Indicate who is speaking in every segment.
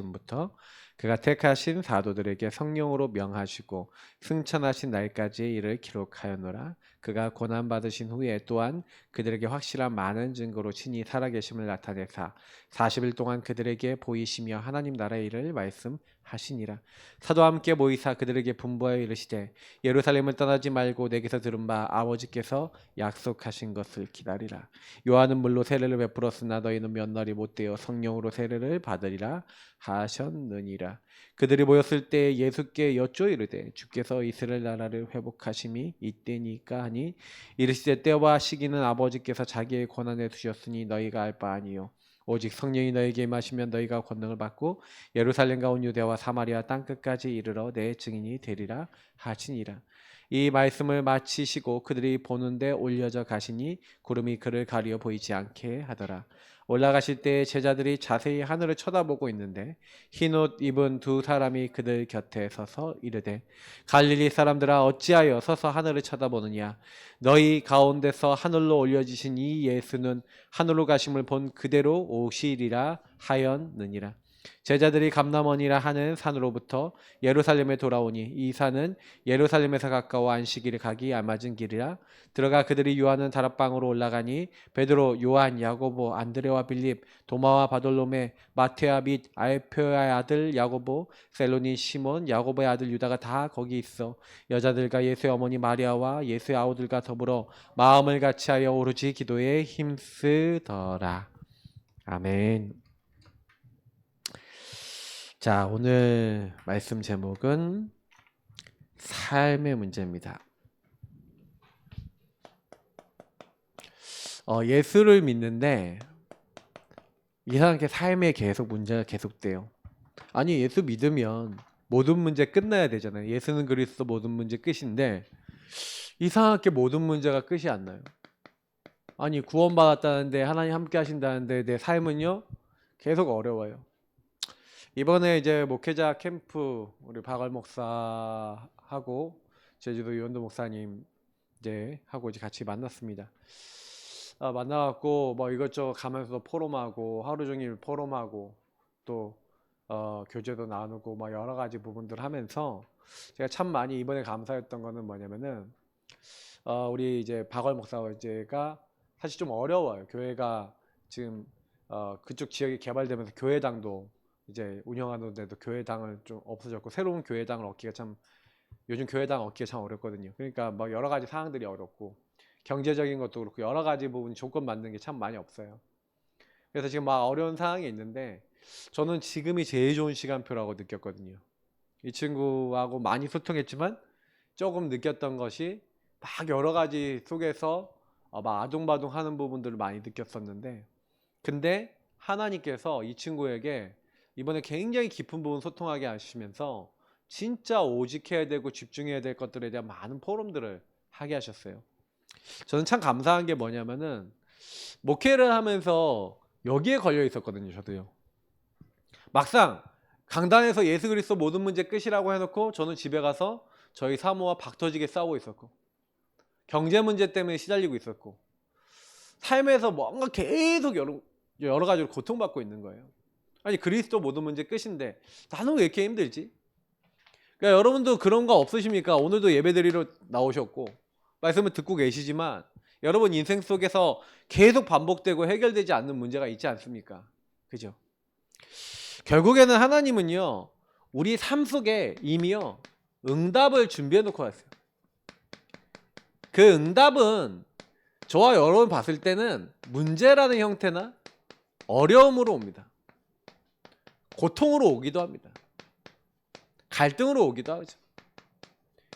Speaker 1: 부터 그가 택하신 사도들에게 성령으로 명하시고 승천하신 날까지의 일을 기록하였노라. 그가 고난 받으신 후에 또한 그들에게 확실한 많은 증거로 친히 살아계심을 나타내사 40일 동안 그들에게 보이시며 하나님 나라의 일을 말씀하시니라. 사도와 함께 모이사 그들에게 분부하여 이르시되 예루살렘을 떠나지 말고 내게서 들은 바 아버지께서 약속하신 것을 기다리라. 요한은 물로 세례를 베풀었으나 너희는 몇 날이 못되어 성령으로 세례를 받으리라 하셨느니라. 그들이 모였을 때 예수께 여쭈어 이르되 주께서 이스라엘 나라를 회복하심이 이때니까 하니 이르시되 때와 시기는 아버지께서 자기의 권한에 두셨으니 너희가 알 바 아니요 오직 성령이 너희에게 임하시면 너희가 권능을 받고 예루살렘과 온 유대와 사마리아 땅끝까지 이르러 내 증인이 되리라 하시니라. 이 말씀을 마치시고 그들이 보는데 올려져 가시니 구름이 그를 가리어 보이지 않게 하더라. 올라가실 때 제자들이 자세히 하늘을 쳐다보고 있는데 흰옷 입은 두 사람이 그들 곁에 서서 이르되 갈릴리 사람들아 어찌하여 서서 하늘을 쳐다보느냐. 너희 가운데서 하늘로 올려지신 이 예수는 하늘로 가심을 본 그대로 오시리라 하였느니라. 제자들이 감람원이라 하는 산으로부터 예루살렘에 돌아오니 이 산은 예루살렘에서 가까워 안식일에 가기 알맞은 길이라. 들어가 그들이 요한은 다락방으로 올라가니 베드로, 요한, 야고보, 안드레와 빌립, 도마와 바돌로메, 마테아 및 알페오의 아들 야고보, 셀로니 시몬, 야고보의 아들 유다가 다 거기 있어 여자들과 예수의 어머니 마리아와 예수의 아우들과 더불어 마음을 같이하여 오로지 기도에 힘쓰더라. 아멘. 자, 오늘 말씀 제목은 삶의 문제입니다. 예수를 믿는데 이상하게 삶에 계속 문제가 계속돼요. 아니, 예수 믿으면 모든 문제 끝나야 되잖아요. 예수는 그리스도 모든 문제 끝인데 이상하게 모든 문제가 끝이 안 나요. 아니, 구원받았다는데 하나님 함께 하신다는데 내 삶은요 계속 어려워요. 이번에 이제 목회자 캠프 우리 박월 목사하고 제주도 유원도 목사님 이제 하고 이제 같이 만났습니다. 만나갖고 뭐 이것저것 가면서 포럼하고 하루 종일 포럼하고 또 교제도 나누고 뭐 여러 가지 부분들 하면서 제가 참 많이 이번에 감사했던 거는 뭐냐면은 우리 이제 박월 목사가 사실 좀 어려워요. 교회가 지금 그쪽 지역이 개발되면서 교회당도 이제 운영하는데도 교회당을 좀 없어졌고 새로운 교회당을 얻기가 참 요즘 교회당 얻기가 참 어렵거든요. 그러니까 뭐 여러 가지 사항들이 어렵고 경제적인 것도 그렇고 여러 가지 부분 조건 만드는 게 참 많이 없어요. 그래서 지금 막 어려운 상황이 있는데 저는 지금이 제일 좋은 시간표라고 느꼈거든요. 이 친구하고 많이 소통했지만 조금 느꼈던 것이 막 여러 가지 속에서 막 아둥바둥 하는 부분들을 많이 느꼈었는데 근데 하나님께서 이 친구에게 이번에 굉장히 깊은 부분 소통하게 하시면서 진짜 오직해야 되고 집중해야 될 것들에 대한 많은 포럼들을 하게 하셨어요. 저는 참 감사한 게 뭐냐면은 목회를 하면서 여기에 걸려 있었거든요. 저도요. 막상 강단에서 예수 그리스도 모든 문제 끝이라고 해놓고 저는 집에 가서 저희 사모와 박터지게 싸우고 있었고 경제 문제 때문에 시달리고 있었고 삶에서 뭔가 계속 여러 가지로 고통받고 있는 거예요. 아니 그리스도 모든 문제 끝인데 나는 왜 이렇게 힘들지? 그러니까 여러분도 그런 거 없으십니까? 오늘도 예배드리러 나오셨고 말씀을 듣고 계시지만 여러분 인생 속에서 계속 반복되고 해결되지 않는 문제가 있지 않습니까? 그죠? 결국에는 하나님은요 우리 삶 속에 이미요 응답을 준비해 놓고 왔어요. 그 응답은 저와 여러분 봤을 때는 문제라는 형태나 어려움으로 옵니다. 고통으로 오기도 합니다. 갈등으로 오기도 하죠.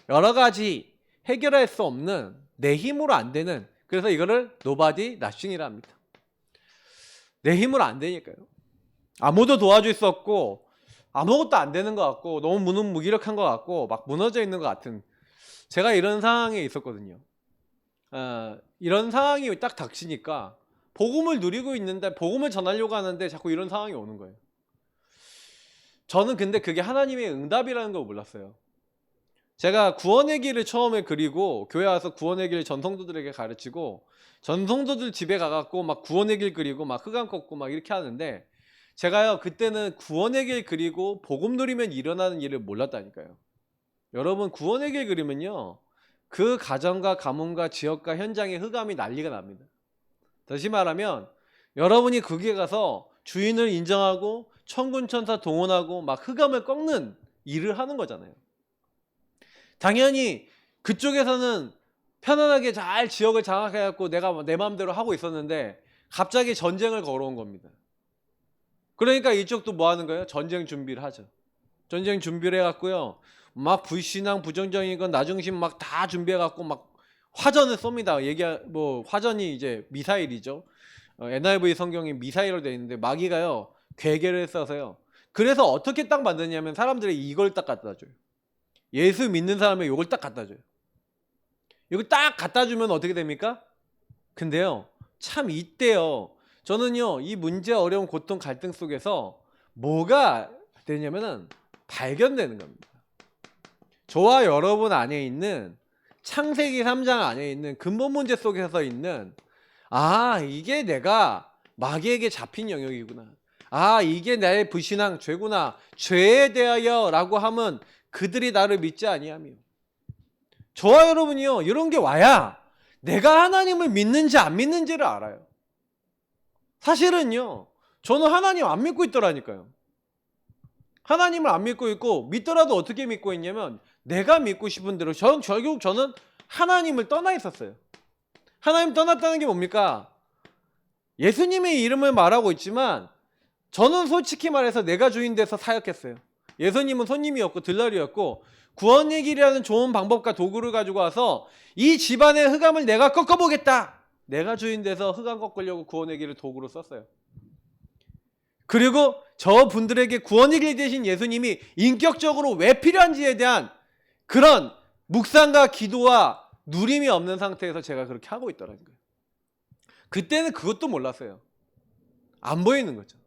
Speaker 1: 여러 가지 해결할 수 없는 내 힘으로 안 되는 그래서 이거를 nobody nothing이라 합니다. 내 힘으로 안 되니까요. 아무도 도와줄 수 없고 아무것도 안 되는 것 같고 너무 무능무기력한 것 같고 막 무너져 있는 것 같은 제가 이런 상황에 있었거든요. 이런 상황이 딱 닥치니까 복음을 누리고 있는데 복음을 전하려고 하는데 자꾸 이런 상황이 오는 거예요. 저는 근데 그게 하나님의 응답이라는 걸 몰랐어요. 제가 구원의 길을 처음에 그리고 교회 와서 구원의 길 전성도들에게 가르치고 전성도들 집에 가갖고 막 구원의 길 그리고 막 흑암 걷고 막 이렇게 하는데 제가요 그때는 구원의 길 그리고 복음 누리면 일어나는 일을 몰랐다니까요. 여러분 구원의 길 그리면요 그 가정과 가문과 지역과 현장의 흑암이 난리가 납니다. 다시 말하면 여러분이 거기에 가서 주인을 인정하고 천군천사 동원하고 막 흑암을 꺾는 일을 하는 거잖아요. 당연히 그쪽에서는 편안하게 잘 지역을 장악해갖고 내가 내 마음대로 하고 있었는데 갑자기 전쟁을 걸어온 겁니다. 그러니까 이쪽도 뭐 하는 거예요? 전쟁 준비를 하죠. 전쟁 준비를 해갖고요. 막 불신앙, 부정적인 나중심 막 다 준비해갖고 막 화전을 쏩니다. 뭐 화전이 이제 미사일이죠. NIV 성경이 미사일로 되어 있는데 마귀가요 괴계를 써서요. 그래서 어떻게 딱 만드냐면 사람들이 이걸 딱 갖다 줘요. 예수 믿는 사람의 이걸 딱 갖다 줘요. 이걸 딱 갖다 주면 어떻게 됩니까? 근데요 참 이때요 저는요 이 문제, 어려움, 고통, 갈등 속에서 뭐가 되냐면은 발견되는 겁니다. 저와 여러분 안에 있는 창세기 3장 안에 있는 근본 문제 속에서 있는 이게 내가 마귀에게 잡힌 영역이구나. 이게 나의 불신앙 죄구나. 죄에 대하여 라고 하면 그들이 나를 믿지 아니하며. 저와 여러분이요 이런 게 와야 내가 하나님을 믿는지 안 믿는지를 알아요. 사실은요 저는 하나님 안 믿고 있더라니까요. 하나님을 안 믿고 있고 믿더라도 어떻게 믿고 있냐면 내가 믿고 싶은 대로 결국 저는 하나님을 떠나 있었어요. 하나님 떠났다는 게 뭡니까? 예수님의 이름을 말하고 있지만 저는 솔직히 말해서 내가 주인 돼서 사역했어요. 예수님은 손님이었고 들날이었고 구원의 길이라는 좋은 방법과 도구를 가지고 와서 이 집안의 흑암을 내가 꺾어보겠다. 내가 주인 돼서 흑암 꺾으려고 구원의 길을 도구로 썼어요. 그리고 저분들에게 구원의 길 되신 예수님이 인격적으로 왜 필요한지에 대한 그런 묵상과 기도와 누림이 없는 상태에서 제가 그렇게 하고 있더라는 거예요. 그때는 그것도 몰랐어요. 안 보이는 거죠.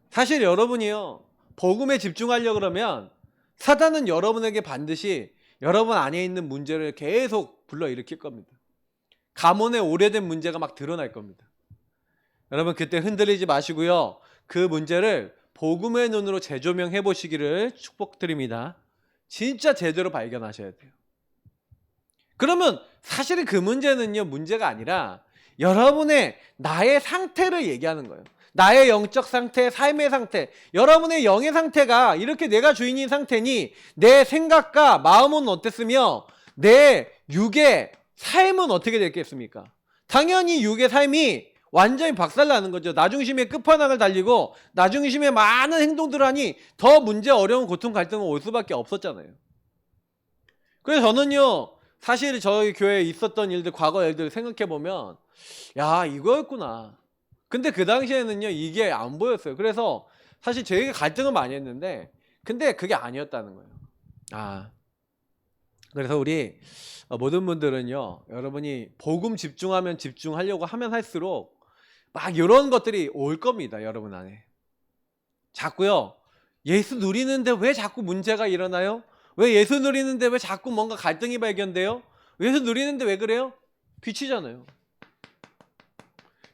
Speaker 1: 사실 여러분이요 복음에 집중하려고 그러면 사단은 여러분에게 반드시 여러분 안에 있는 문제를 계속 불러일으킬 겁니다. 가문의 오래된 문제가 막 드러날 겁니다. 여러분 그때 흔들리지 마시고요 그 문제를 복음의 눈으로 재조명해 보시기를 축복드립니다. 진짜 제대로 발견하셔야 돼요. 그러면 사실은 그 문제는요 문제가 아니라 여러분의 나의 상태를 얘기하는 거예요. 나의 영적 상태, 삶의 상태, 여러분의 영의 상태가 이렇게 내가 주인인 상태니 내 생각과 마음은 어땠으며 내 육의 삶은 어떻게 됐겠습니까? 당연히 육의 삶이 완전히 박살나는 거죠. 나중심의 끝판왕을 달리고 나중심의 많은 행동들을 하니 더 문제, 어려운 고통, 갈등은 올 수밖에 없었잖아요. 그래서 저는요 사실 저희 교회에 있었던 일들, 과거 일들 생각해보면 야 이거였구나. 근데 그 당시에는요 이게 안 보였어요. 그래서 사실 저희가 갈등을 많이 했는데 근데 그게 아니었다는 거예요. 그래서 우리 모든 분들은요 여러분이 복음 집중하면 집중하려고 하면 할수록 막 이런 것들이 올 겁니다. 여러분 안에 자꾸요 예수 누리는데 왜 자꾸 문제가 일어나요? 왜 예수 누리는데 왜 자꾸 뭔가 갈등이 발견돼요? 예수 누리는데 왜 그래요? 빛이잖아요.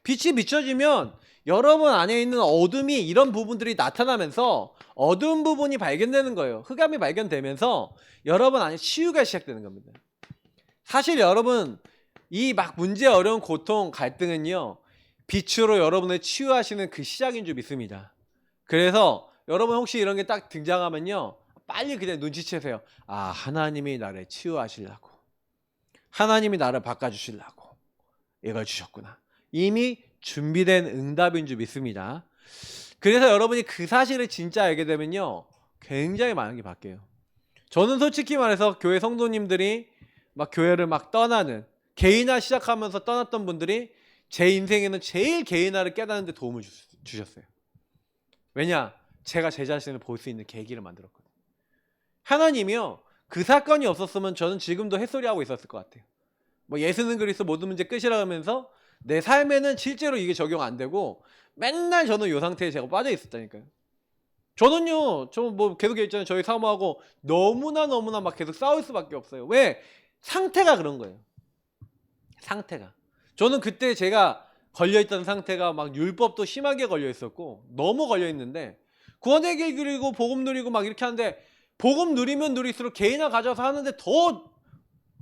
Speaker 1: 빛이 비춰지면 여러분 안에 있는 어둠이 이런 부분들이 나타나면서 어두운 부분이 발견되는 거예요. 흑암이 발견되면서 여러분 안에 치유가 시작되는 겁니다. 사실 여러분 이 막 문제, 어려운 고통, 갈등은요 빛으로 여러분을 치유하시는 그 시작인 줄 믿습니다. 그래서 여러분 혹시 이런 게 딱 등장하면요 빨리 그냥 눈치채세요. 하나님이 나를 치유하시려고, 하나님이 나를 바꿔주시려고 이걸 주셨구나. 이미 준비된 응답인 줄 믿습니다. 그래서 여러분이 그 사실을 진짜 알게 되면요 굉장히 많은 게 바뀌어요. 저는 솔직히 말해서 교회 성도님들이 막 교회를 막 떠나는 개인화 시작하면서 떠났던 분들이 제 인생에는 제일 개인화를 깨닫는 데 도움을 주셨어요. 왜냐? 제가 제 자신을 볼 수 있는 계기를 만들었거든요. 하나님이요 그 사건이 없었으면 저는 지금도 햇소리하고 있었을 것 같아요. 뭐 예수는 그리스도 모든 문제 끝이라 하면서 내 삶에는 실제로 이게 적용 안 되고 맨날 저는 이 상태에 제가 빠져 있었다니까요. 저는요 저 뭐 계속 얘기했잖아요. 저희 사모하고 너무나 막 계속 싸울 수밖에 없어요. 왜? 상태가 그런 거예요. 상태가. 저는 그때 제가 걸려있던 상태가 막 율법도 심하게 걸려있었고 너무 걸려있는데 구원의 길 그리고 복음 누리고 막 이렇게 하는데 복음 누리면 누릴수록 개인화 가져서 하는데 더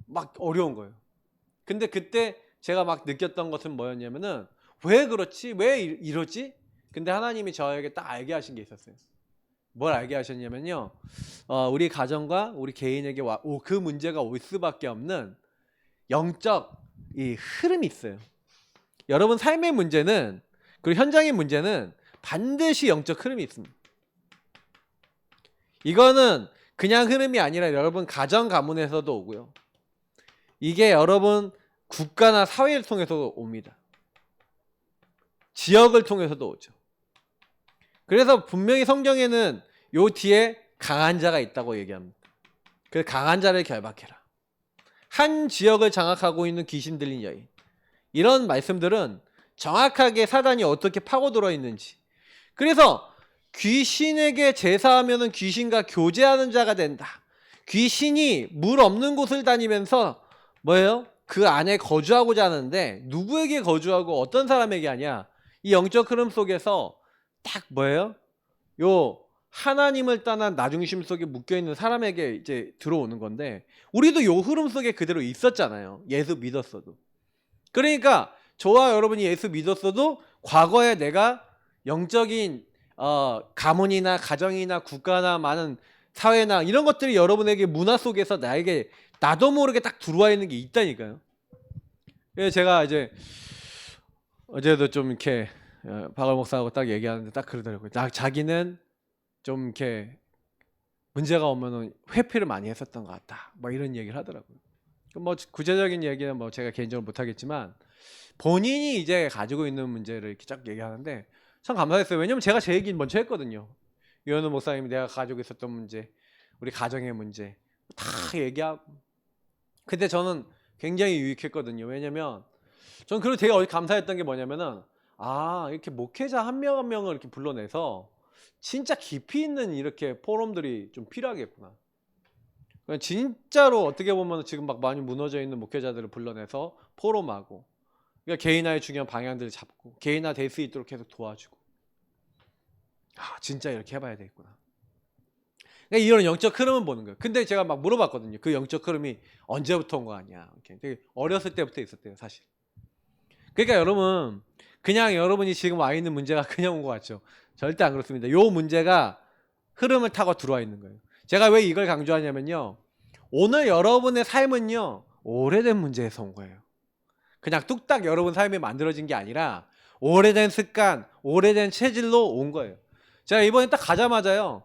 Speaker 1: 막 어려운 거예요. 근데 그때 제가 막 느꼈던 것은 뭐였냐면은 왜 그렇지? 왜 이러지? 근데 하나님이 저에게 딱 알게 하신 게 있었어요. 뭘 알게 하셨냐면요. 우리 가정과 우리 개인에게 그 문제가 올 수밖에 없는 영적 이 흐름이 있어요. 여러분 삶의 문제는 그리고 현장의 문제는 반드시 영적 흐름이 있습니다. 이거는 그냥 흐름이 아니라 여러분 가정 가문에서도 오고요. 이게 여러분 국가나 사회를 통해서도 옵니다. 지역을 통해서도 오죠. 그래서 분명히 성경에는 요 뒤에 강한 자가 있다고 얘기합니다. 그 강한 자를 결박해라. 한 지역을 장악하고 있는 귀신 들린 여인. 이런 말씀들은 정확하게 사단이 어떻게 파고들어 있는지. 그래서 귀신에게 제사하면은 귀신과 교제하는 자가 된다. 귀신이 물 없는 곳을 다니면서 뭐예요? 그 안에 거주하고자 하는데 누구에게 거주하고 어떤 사람에게 하냐? 이 영적 흐름 속에서 딱 뭐예요? 요 하나님을 떠난 나중심 속에 묶여있는 사람에게 이제 들어오는 건데 우리도 요 흐름 속에 그대로 있었잖아요. 예수 믿었어도. 그러니까 저와 여러분이 예수 믿었어도 과거에 내가 영적인 가문이나 가정이나 국가나 많은 사회나 이런 것들이 여러분에게 문화 속에서 나에게 나도 모르게 딱 들어와 있는 게 있다니까요. 그래서 제가 이제 어제도 좀 이렇게 박을 목사하고 딱 얘기하는데 딱 그러더라고요. 자기는 좀 이렇게 문제가 오면은 회피를 많이 했었던 것 같다. 뭐 이런 얘기를 하더라고요. 뭐 구체적인 얘기는 뭐 제가 개인적으로 못 하겠지만 본인이 이제 가지고 있는 문제를 이렇게 쫙 얘기하는데 참 감사했어요. 왜냐면 제가 제 얘기 먼저 했거든요. 유현우 목사님이 내가 가지고 있었던 문제, 우리 가정의 문제 다 얘기하고. 근데 저는 굉장히 유익했거든요. 왜냐면 저는 그리고 되게 감사했던 게 뭐냐면은 이렇게 목회자 한 명 한 명을 이렇게 불러내서 진짜 깊이 있는 이렇게 포럼들이 좀 필요하겠구나. 진짜로 어떻게 보면 지금 막 많이 무너져 있는 목회자들을 불러내서 포럼하고 그러니까 개인화의 중요한 방향들을 잡고 개인화 될 수 있도록 계속 도와주고 진짜 이렇게 해봐야 되겠구나. 그러니까 이런 영적 흐름은 보는 거예요. 근데 제가 막 물어봤거든요. 그 영적 흐름이 언제부터 온 거 아니야? 이렇게 되게 어렸을 때부터 있었대요, 사실. 그러니까 여러분 그냥 여러분이 지금 와 있는 문제가 그냥 온 것 같죠? 절대 안 그렇습니다. 요 문제가 흐름을 타고 들어와 있는 거예요. 제가 왜 이걸 강조하냐면요. 오늘 여러분의 삶은요. 오래된 문제에서 온 거예요. 그냥 뚝딱 여러분 삶이 만들어진 게 아니라 오래된 습관, 오래된 체질로 온 거예요. 제가 이번에 딱 가자마자요.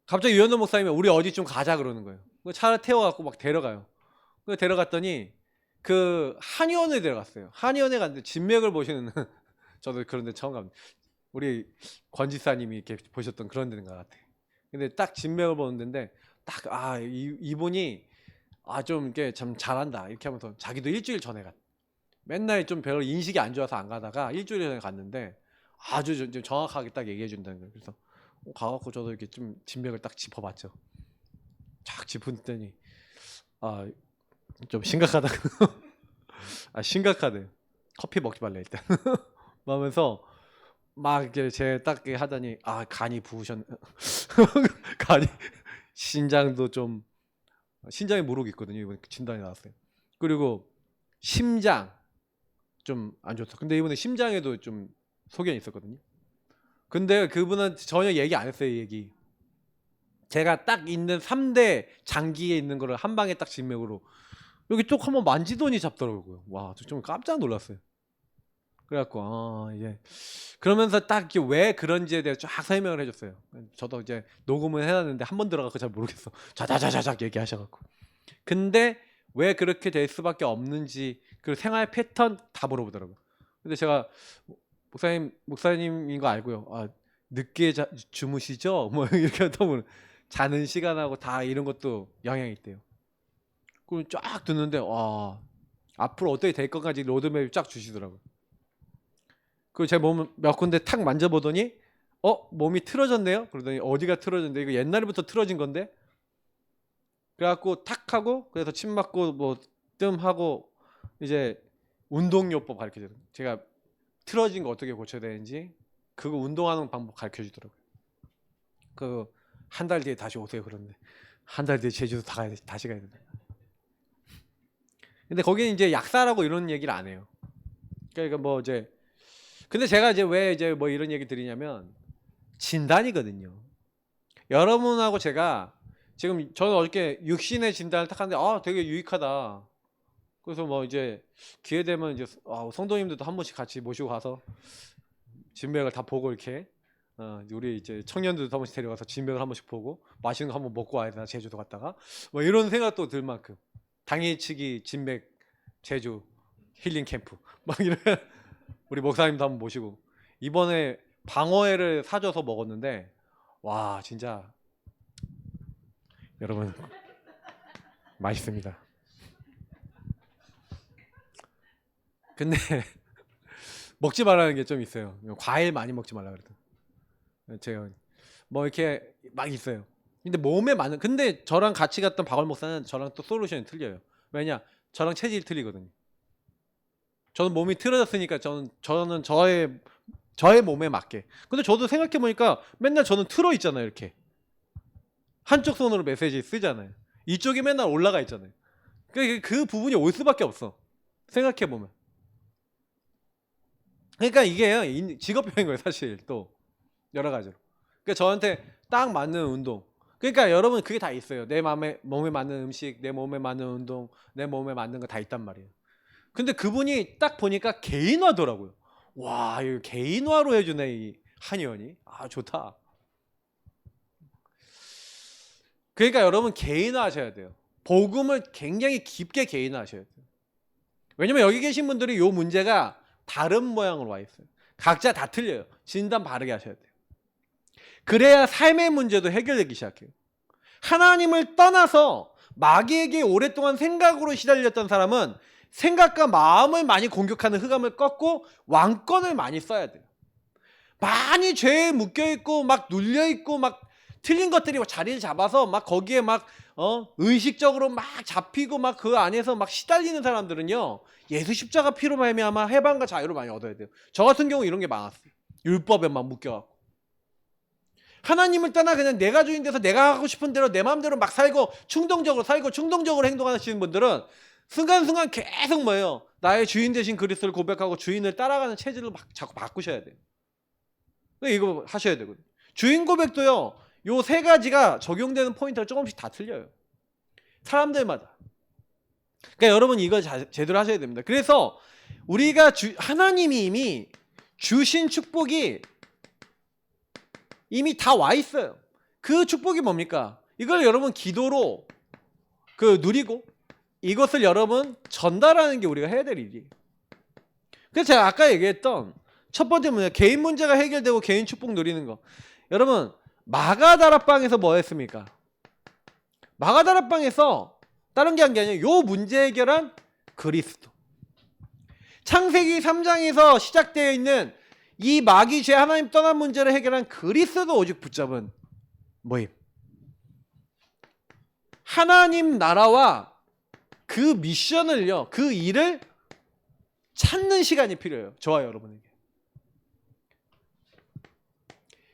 Speaker 1: 갑자기 유현도 목사님이 우리 어디 좀 가자 그러는 거예요. 차를 태워갖고 막 데려가요. 데려갔더니 그 한의원에 데려갔어요. 한의원에 갔는데 진맥을 보시는 저도 그런 데 처음 갑니다. 우리 권지사님이 이렇게 보셨던 그런 데인 것 같아. 근데 딱 진맥을 보는 데인데 딱 이분이 좀 이렇게 참 잘한다 이렇게 하면서 자기도 일주일 전에 맨날 좀 별로 인식이 안 좋아서 안 가다가 일주일 전에 갔는데 아주 좀 정확하게 딱 얘기해 준다는 거예요. 그래서 가갖고 저도 이렇게 좀 진맥을 딱 짚어봤죠. 쫙 짚었더니 좀 심각하다. 심각하대. 커피 먹지 말래 일단. 하면서 막 이렇게 제 딱 하더니 간이 부으셨. 간이 신장도 좀 신장에 무록이 있거든요. 이번에 진단이 나왔어요. 그리고 심장 좀 안 좋다. 근데 이번에 심장에도 좀 소견이 있었거든요. 근데 그분은 전혀 얘기 안 했어요. 얘기. 제가 딱 있는 3대 장기에 있는 거를 한 방에 딱 진맥으로 여기 쪽 한번 만지더니 잡더라고요. 와, 좀 깜짝 놀랐어요. 그래갖고 이제 그러면서 딱 왜 그런지에 대해 쫙 설명을 해줬어요. 저도 이제 녹음을 해놨는데 한 번 들어가고 잘 모르겠어. 자자자자작 얘기하셔갖고. 근데 왜 그렇게 될 수밖에 없는지 그 생활 패턴 다 물어보더라고요. 근데 제가 목사님인 거 알고요. 늦게 주무시죠? 뭐 이렇게 하다 보면 자는 시간하고 다 이런 것도 영향이 있대요. 그럼 쫙 듣는데 앞으로 어떻게 될 것까지 로드맵 쫙 주시더라고요. 그 제 몸 몇 군데 탁 만져보더니 몸이 틀어졌네요. 그러더니 어디가 틀어졌는데 이거 옛날부터 틀어진 건데. 그래갖고 탁 하고 그래서 침 맞고 뭐 뜸 하고 이제 운동요법 가르쳐줘요. 제가 틀어진 거 어떻게 고쳐야 되는지 그거 운동하는 방법 가르쳐주더라고요. 그 한 달 뒤에 다시 오세요. 그런데 한 달 뒤에 제주도 다시 가야 된다. 근데 거기는 이제 약사라고 이런 얘기를 안 해요. 그러니까 뭐 이제 근데 제가 이제 왜 이제 뭐 이런 얘기 드리냐면 진단이거든요. 여러분하고 제가 지금 저는 어저께 육신의 진단을 딱 하는데 되게 유익하다. 그래서 뭐 이제 기회 되면 이제 성도님들도 한 번씩 같이 모시고 가서 진맥을 다 보고 이렇게 우리 이제 청년들도 한 번씩 데려가서 진맥을 한 번씩 보고 맛있는 거 한 번 먹고 와야 되나 제주도 갔다가 뭐 이런 생각도 들 만큼 당일치기 진맥 제주 힐링 캠프 막 이런 우리 목사님도 한번 모시고 이번에 방어회를 사줘서 먹었는데 와 진짜 여러분 맛있습니다. 근데 먹지 말라는 게 좀 있어요. 과일 많이 먹지 말라 그래도 제가 뭐 이렇게 막 있어요. 근데 몸에 맞는 근데 저랑 같이 갔던 박월 목사는 저랑 또 솔루션이 틀려요. 왜냐 저랑 체질이 틀리거든요. 저는 몸이 틀어졌으니까 저는 저의 몸에 맞게. 근데 저도 생각해 보니까 맨날 저는 틀어 있잖아요. 이렇게 한쪽 손으로 메시지 쓰잖아요. 이쪽이 맨날 올라가 있잖아요. 그 부분이 올 수밖에 없어. 생각해 보면. 그러니까 이게 직업병인 거예요, 사실. 또 여러 가지로. 그러니까 저한테 딱 맞는 운동. 그러니까 여러분 그게 다 있어요. 내 몸에 맞는 음식, 내 몸에 맞는 운동, 내 몸에 맞는 거 다 있단 말이에요. 근데 그분이 딱 보니까 개인화더라고요. 와, 이거 개인화로 해주네 이 한의원이. 좋다. 그러니까 여러분 개인화하셔야 돼요. 복음을 굉장히 깊게 개인화하셔야 돼요. 왜냐면 여기 계신 분들이 이 문제가 다른 모양으로 와 있어요. 각자 다 틀려요. 진단 바르게 하셔야 돼요. 그래야 삶의 문제도 해결되기 시작해요. 하나님을 떠나서 마귀에게 오랫동안 생각으로 시달렸던 사람은 생각과 마음을 많이 공격하는 흑암을 꺾고 왕권을 많이 써야 돼요. 많이 죄에 묶여있고 막 눌려있고 막 틀린 것들이 자리를 잡아서 막 거기에 막 의식적으로 막 잡히고 막 그 안에서 막 시달리는 사람들은요 예수 십자가 피로 말미암아 해방과 자유를 많이 얻어야 돼요. 저 같은 경우 이런 게 많았어요. 율법에 막 묶여갖고 하나님을 떠나 그냥 내가 주인 돼서 내가 하고 싶은 대로 내 마음대로 막 살고 충동적으로 살고 충동적으로 행동하시는 분들은 순간순간 계속 뭐예요? 나의 주인 되신 그리스도를 고백하고 주인을 따라가는 체질을 막 자꾸 바꾸셔야 돼요. 이거 하셔야 되거든요. 주인 고백도요. 요 세 가지가 적용되는 포인트가 조금씩 다 틀려요. 사람들마다. 그러니까 여러분 이거 제대로 하셔야 됩니다. 그래서 우리가 하나님이 이미 주신 축복이 이미 다 와 있어요. 그 축복이 뭡니까? 이걸 여러분 기도로 누리고 이것을 여러분 전달하는 게 우리가 해야 될 일이에요. 그래서 제가 아까 얘기했던 첫 번째 문제, 개인 문제가 해결되고 개인 축복 누리는 거. 여러분 마가다락방에서 뭐 했습니까? 마가다락방에서 다른 게 한 게 아니라 요 문제 해결한 그리스도. 창세기 3장에서 시작되어 있는 이 마귀 죄 하나님 떠난 문제를 해결한 그리스도 오직 붙잡은 모임. 하나님 나라와 그 미션을요, 그 일을 찾는 시간이 필요해요. 저와 여러분에게.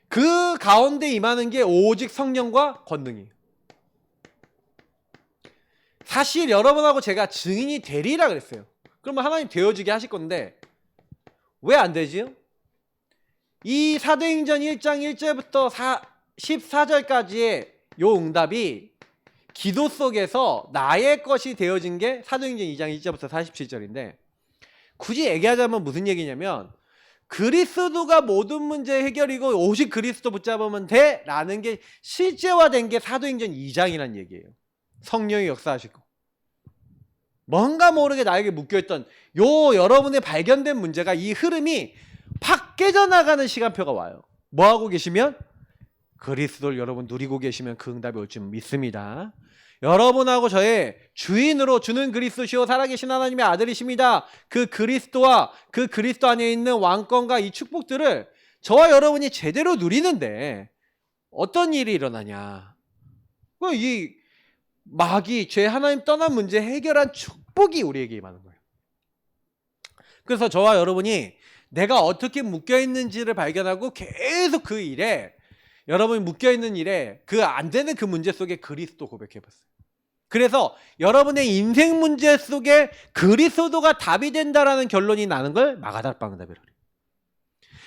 Speaker 1: 그 가운데 임하는 게 오직 성령과 권능이에요. 사실 여러분하고 제가 증인이 되리라 그랬어요. 그러면 하나님 되어지게 하실 건데 왜 안 되지요? 이 사도행전 1장 1절부터 14절까지의 요 응답이 기도 속에서 나의 것이 되어진 게 사도행전 2장 1절부터 47절인데 굳이 얘기하자면 무슨 얘기냐면 그리스도가 모든 문제 해결이고 오직 그리스도 붙잡으면 돼 라는 게 실제화된 게 사도행전 2장이라는 얘기예요. 성령이 역사하시고 뭔가 모르게 나에게 묶여있던 요 여러분의 발견된 문제가 이 흐름이 팍 깨져나가는 시간표가 와요. 뭐하고 계시면? 그리스도를 여러분 누리고 계시면 그 응답이 올 줄 믿습니다. 여러분하고 저의 주인으로 주는 그리스도시요 살아계신 하나님의 아들이십니다. 그 그리스도와 그 그리스도 안에 있는 왕권과 이 축복들을 저와 여러분이 제대로 누리는데 어떤 일이 일어나냐? 이 마귀, 죄 하나님 떠난 문제 해결한 축복이 우리에게 임하는 거예요. 그래서 저와 여러분이 내가 어떻게 묶여있는지를 발견하고 계속 그 일에, 여러분이 묶여있는 일에 그 안 되는 그 문제 속에 그리스도 고백해봤어요. 그래서 여러분의 인생 문제 속에 그리스도가 답이 된다라는 결론이 나는 걸 마가다락방답이라고 해요.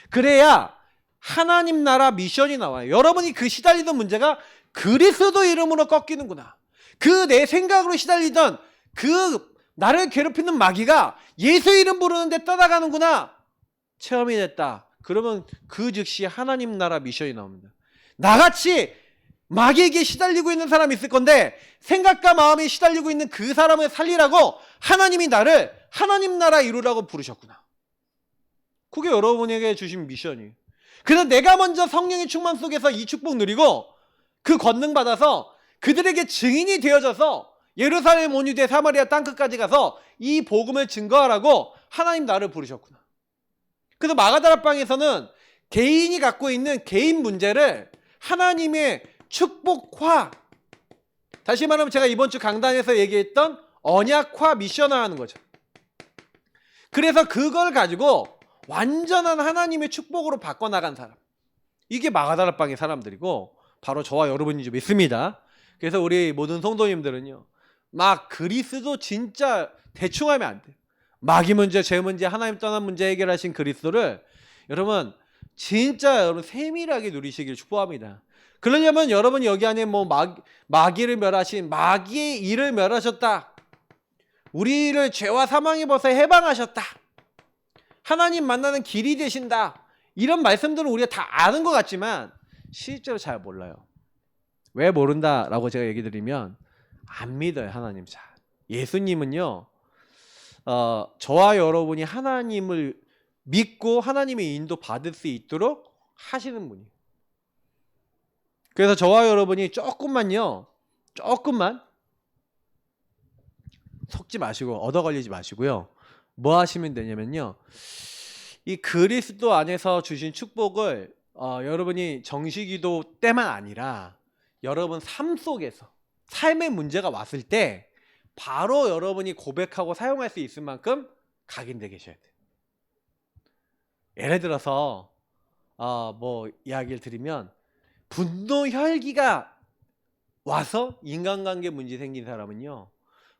Speaker 1: 그래야 하나님 나라 미션이 나와요. 여러분이 그 시달리던 문제가 그리스도 이름으로 꺾이는구나. 그 내 생각으로 시달리던 그 나를 괴롭히는 마귀가 예수 이름 부르는데 떠나가는구나. 체험이 됐다. 그러면 그 즉시 하나님 나라 미션이 나옵니다. 나같이 마귀에게 시달리고 있는 사람이 있을 건데 생각과 마음이 시달리고 있는 그 사람을 살리라고 하나님이 나를 하나님 나라 이루라고 부르셨구나. 그게 여러분에게 주신 미션이에요. 그래서 내가 먼저 성령의 충만 속에서 이 축복 누리고 그 권능 받아서 그들에게 증인이 되어져서 예루살렘 온 유대 사마리아 땅끝까지 가서 이 복음을 증거하라고 하나님 나를 부르셨구나. 그래서 마가다락방에서는 개인이 갖고 있는 개인 문제를 하나님의 축복화, 다시 말하면 제가 이번 주 강단에서 얘기했던 언약화 미션화하는 거죠. 그래서 그걸 가지고 완전한 하나님의 축복으로 바꿔나간 사람, 이게 마가다락방의 사람들이고 바로 저와 여러분인 줄 믿습니다. 그래서 우리 모든 성도님들은요, 막 그리스도 진짜 대충 하면 안 돼요. 마귀 문제, 죄 문제, 하나님 떠난 문제 해결하신 그리스도를 여러분 진짜 여러분 세밀하게 누리시길 축복합니다. 그러려면 여러분 여기 안에 뭐 마귀를 멸하신, 마귀의 일을 멸하셨다, 우리를 죄와 사망에 벗어 해방하셨다, 하나님 만나는 길이 되신다, 이런 말씀들은 우리가 다 아는 것 같지만 실제로 잘 몰라요. 왜 모른다라고 제가 얘기 드리면 안 믿어요. 하나님 잘. 예수님은요, 저와 여러분이 하나님을 믿고 하나님의 인도 받을 수 있도록 하시는 분이에요. 그래서 저와 여러분이 조금만 속지 마시고 얻어 걸리지 마시고요, 뭐 하시면 되냐면요, 이 그리스도 안에서 주신 축복을 여러분이 정식기도 때만 아니라 여러분 삶 속에서 삶의 문제가 왔을 때 바로 여러분이 고백하고 사용할 수 있을 만큼 각인돼 계셔야 돼요. 예를 들어서 뭐 이야기를 드리면, 분노 혈기가 와서 인간관계 문제 생긴 사람은요,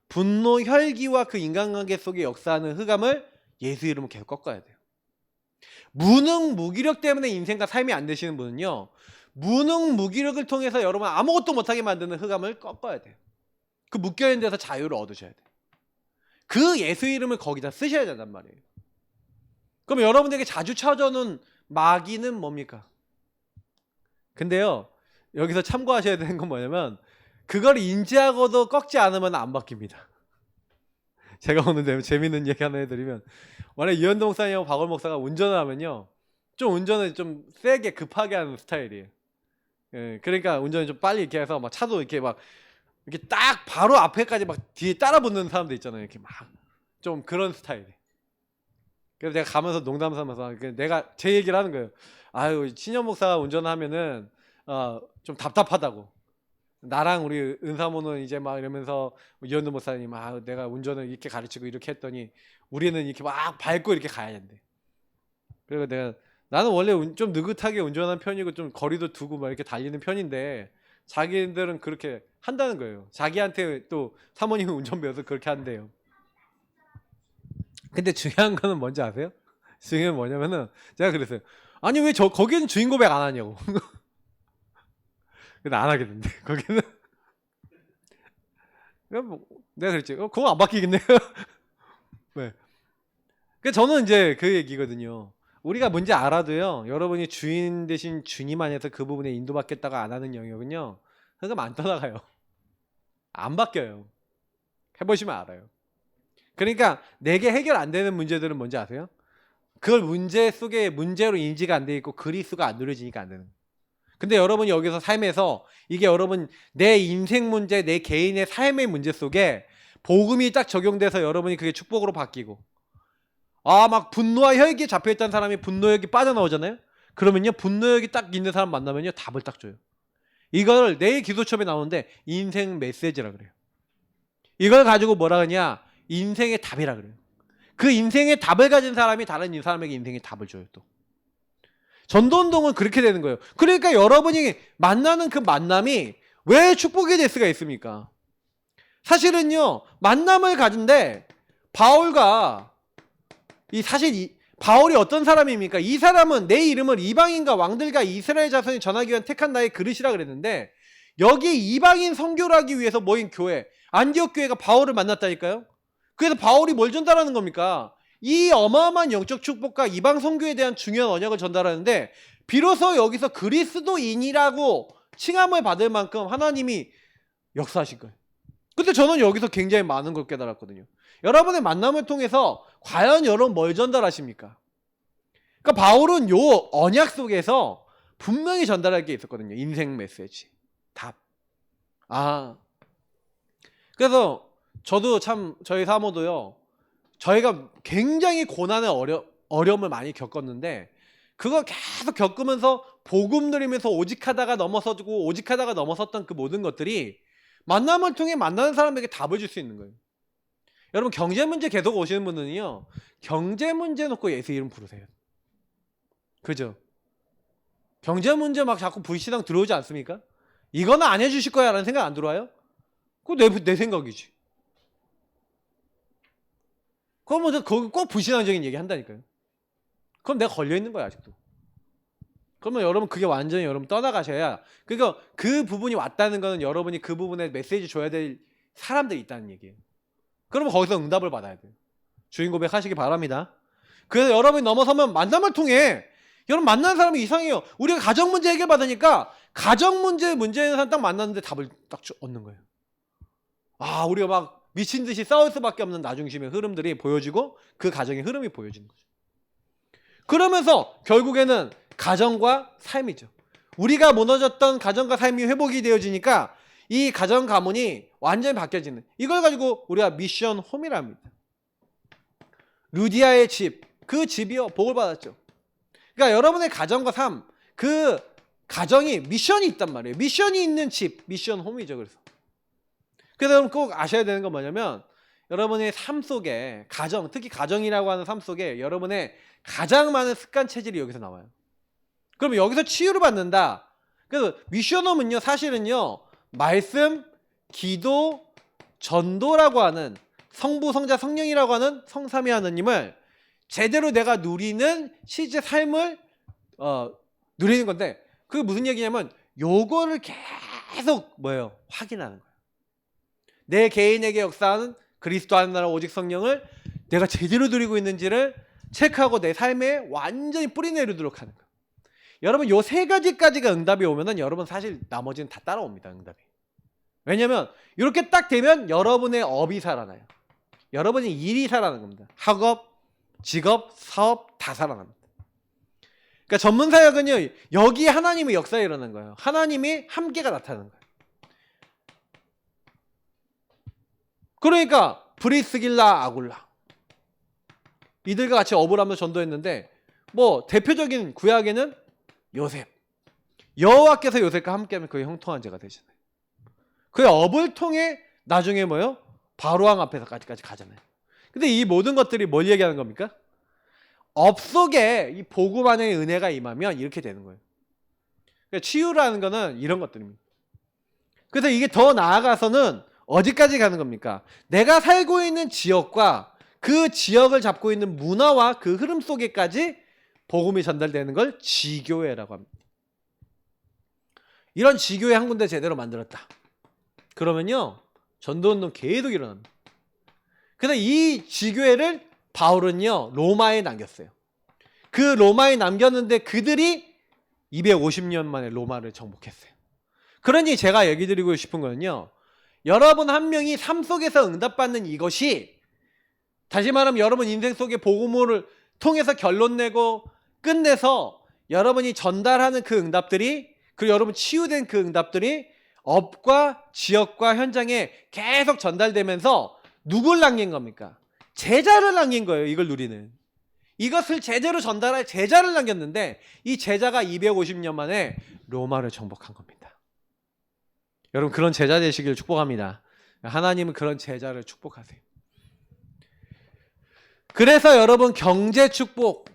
Speaker 1: 분노 혈기와 그 인간관계 속에 역사하는 흑암을 예수 이름으로 계속 꺾어야 돼요. 무능 무기력 때문에 인생과 삶이 안 되시는 분은요, 무능 무기력을 통해서 여러분 아무것도 못하게 만드는 흑암을 꺾어야 돼요. 그 묶여있는 데서 자유를 얻으셔야 돼요. 그 예수 이름을 거기다 쓰셔야 된단 말이에요. 그럼 여러분에게 자주 찾아오는 마귀는 뭡니까? 근데요, 여기서 참고하셔야 되는 건 뭐냐면, 그걸 인지하고도 꺾지 않으면 안 바뀝니다. 제가 오늘 재밌는 얘기 하나 해드리면, 원래 이현도 목사님하고 박월 목사가 운전을 하면요, 좀 운전을 좀 세게 급하게 하는 스타일이에요. 예, 그러니까 운전을 좀 빨리 이렇게 해서 막 차도 이렇게 막 이렇게 딱 바로 앞에까지 막 뒤에 따라 붙는 사람들 있잖아요. 이렇게 막 좀 그런 스타일이에요. 그래서 내가 가면서 농담 삼아서 내가 제 얘기를 하는 거예요. 아유, 신현 목사가 운전하면은 좀 답답하다고. 나랑 우리 은사모는 이제 막 이러면서 이현도 목사님, 내가 운전을 이렇게 가르치고 이렇게 했더니 우리는 이렇게 막 밟고 이렇게 가야 된대. 그리고 나는 원래 좀 느긋하게 운전하는 편이고 좀 거리도 두고 막 이렇게 달리는 편인데 자기들은 그렇게 한다는 거예요. 자기한테 또 사모님은 운전 배워서 그렇게 한대요. 근데 중요한 거는 뭔지 아세요? 중요한 건 뭐냐면은 제가 그랬어요. 아니 왜 거기는 주인 고백 안 하냐고. 근데 안 하겠는데 거기는 뭐, 내가 그랬지. 그거 안 바뀌겠네요. 네. 그 저는 이제 그 얘기거든요. 우리가 뭔지 알아도요, 여러분이 주인 대신 주님 안에서 그 부분에 인도받겠다가 안 하는 영역은요, 그럼 안 떠나가요. 안 바뀌어요. 해보시면 알아요. 그러니까 내게 해결 안 되는 문제들은 뭔지 아세요? 그걸 문제 속에 문제로 인지가 안 돼 있고 그리스도가 안 누려지니까 안 되는 거예요. 근데 여러분이 여기서 삶에서 이게 여러분 내 인생 문제, 내 개인의 삶의 문제 속에 복음이 딱 적용돼서 여러분이 그게 축복으로 바뀌고, 막 분노와 혈기에 잡혀있던 사람이 분노혈기 빠져나오잖아요. 그러면요, 분노혈기 딱 있는 사람 만나면요, 답을 딱 줘요. 이걸 내일 기도첩에 나오는데 인생 메시지라 그래요. 이걸 가지고 뭐라 그러냐, 인생의 답이라 그래요. 그 인생의 답을 가진 사람이 다른 사람에게 인생의 답을 줘요. 또 전도운동은 그렇게 되는 거예요. 그러니까 여러분이 만나는 그 만남이 왜 축복이 될 수가 있습니까? 사실은요, 만남을 가진데 바울과 바울이 어떤 사람입니까? 이 사람은 내 이름을 이방인과 왕들과 이스라엘 자손이 전하기 위한 택한 나의 그릇이라 그랬는데, 여기 이방인 선교를 하기 위해서 모인 교회, 안디옥 교회가 바울을 만났다니까요. 그래서 바울이 뭘 전달하는 겁니까? 이 어마어마한 영적 축복과 이방 선교에 대한 중요한 언약을 전달하는데, 비로소 여기서 그리스도인이라고 칭함을 받을 만큼 하나님이 역사하신 거예요. 근데 저는 여기서 굉장히 많은 걸 깨달았거든요. 여러분의 만남을 통해서 과연 여러분 뭘 전달하십니까? 그러니까 바울은 요 언약 속에서 분명히 전달할 게 있었거든요. 인생 메시지, 답. 그래서 저도 참 저희 사모도요, 저희가 굉장히 고난의 어려움을 많이 겪었는데, 그거 계속 겪으면서 복음 누리면서 오직하다가 넘어서고 오직하다가 넘어섰던 그 모든 것들이 만남을 통해 만나는 사람에게 답을 줄 수 있는 거예요. 여러분, 경제 문제 계속 오시는 분들은요, 경제 문제 놓고 예수 이름 부르세요. 그죠? 경제 문제 막 자꾸 불신앙 들어오지 않습니까? 이거는 안 해주실 거야 라는 생각 안 들어와요? 그거 내 생각이지. 그러면 꼭 불신앙적인 얘기 한다니까요. 그럼 내가 걸려있는 거야 아직도. 그러면 여러분 그게 완전히 여러분 떠나가셔야, 그러니까 그 부분이 왔다는 거는 여러분이 그 부분에 메시지 줘야 될 사람들이 있다는 얘기예요. 그러면 거기서 응답을 받아야 돼요. 주인 고백 하시기 바랍니다. 그래서 여러분이 넘어서면 만남을 통해 여러분 만나는 사람이 이상해요. 우리가 가정 문제 해결 받으니까 가정 문제 있는 사람 딱 만났는데 답을 딱 얻는 거예요. 우리가 막 미친 듯이 싸울 수밖에 없는 나중심의 흐름들이 보여지고 그 가정의 흐름이 보여지는 거죠. 그러면서 결국에는 가정과 삶이죠. 우리가 무너졌던 가정과 삶이 회복이 되어지니까 이 가정 가문이 완전히 바뀌어지는, 이걸 가지고 우리가 미션 홈이라 합니다. 루디아의 집, 그 집이요 복을 받았죠. 그러니까 여러분의 가정과 삶, 그 가정이 미션이 있단 말이에요. 미션이 있는 집, 미션 홈이죠. 그래서 여러분 꼭 아셔야 되는 건 뭐냐면, 여러분의 삶 속에 가정, 특히 가정이라고 하는 삶 속에 여러분의 가장 많은 습관 체질이 여기서 나와요. 그럼 여기서 치유를 받는다. 그래서 미션홈은요, 사실은요, 말씀, 기도, 전도라고 하는 성부, 성자, 성령이라고 하는 성삼위 하나님을 제대로 내가 누리는 실제 삶을 누리는 건데, 그게 무슨 얘기냐면 요거를 계속 확인하는 거예요. 내 개인에게 역사하는 그리스도 한 나라 오직 성령을 내가 제대로 누리고 있는지를 체크하고 내 삶에 완전히 뿌리내리도록 하는 거예요. 여러분 요 세 가지까지가 응답이 오면은 여러분 사실 나머지는 다 따라옵니다. 응답이. 왜냐면 이렇게 딱 되면 여러분의 업이 살아나요. 여러분의 일이 살아나는 겁니다. 학업, 직업, 사업 다 살아납니다. 그러니까 전문사역은요, 여기에 하나님의 역사가 일어나는 거예요. 하나님의 함께가 나타나는 거예요. 그러니까 브리스길라, 아굴라 이들과 같이 업을 하면서 전도했는데, 대표적인 구약에는 요셉, 여호와께서 요셉과 함께하면 그의 형통한 자가 되잖아요. 그의 업을 통해 나중에 바로왕 앞에서까지 가잖아요. 근데 이 모든 것들이 뭘 얘기하는 겁니까? 업 속에 이 복음 안의 은혜가 임하면 이렇게 되는 거예요. 그러니까 치유라는 거는 이런 것들입니다. 그래서 이게 더 나아가서는 어디까지 가는 겁니까? 내가 살고 있는 지역과 그 지역을 잡고 있는 문화와 그 흐름 속에까지 복음이 전달되는 걸 지교회라고 합니다. 이런 지교회 한 군데 제대로 만들었다. 그러면요, 전도운동 계속 일어납니다. 그래서 이 지교회를 바울은요, 로마에 남겼어요. 그 로마에 남겼는데 그들이 250년 만에 로마를 정복했어요. 그러니 제가 얘기 드리고 싶은 거는요, 여러분 한 명이 삶 속에서 응답받는 이것이, 다시 말하면 여러분 인생 속의 복음을 통해서 결론 내고 끝내서 여러분이 전달하는 그 응답들이, 그리고 여러분 치유된 그 응답들이 업과 지역과 현장에 계속 전달되면서 누굴 남긴 겁니까? 제자를 남긴 거예요. 이걸 누리는, 이것을 제대로 전달할 제자를 남겼는데, 이 제자가 250년 만에 로마를 정복한 겁니다. 여러분 그런 제자 되시길 축복합니다. 하나님은 그런 제자를 축복하세요. 그래서 여러분 경제 축복,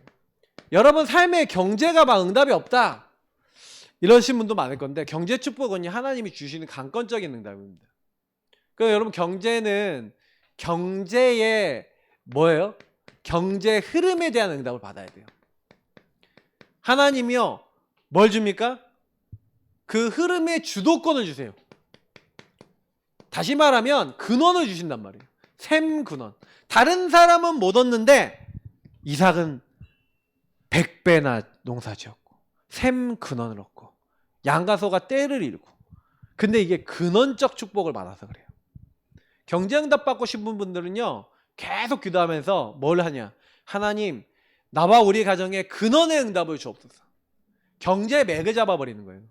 Speaker 1: 여러분 삶에 경제가 막 응답이 없다 이러신 분도 많을 건데, 경제 축복은요 하나님이 주시는 강권적인 응답입니다. 그러니까 여러분 경제는 경제의 뭐예요? 경제 흐름에 대한 응답을 받아야 돼요. 하나님이요 뭘 줍니까? 그 흐름의 주도권을 주세요. 다시 말하면 근원을 주신단 말이에요. 샘 근원. 다른 사람은 못 얻는데 이삭은 100배나 농사 지었고 샘 근원을 얻고 양과 소가 떼를 이루고. 근데 이게 근원적 축복을 받아서 그래요. 경제응답 받고 싶은 분들은요 계속 기도하면서 뭘 하냐, 하나님 나와 우리 가정에 근원의 응답을 주옵소서. 경제의 맥을 잡아버리는 거예요.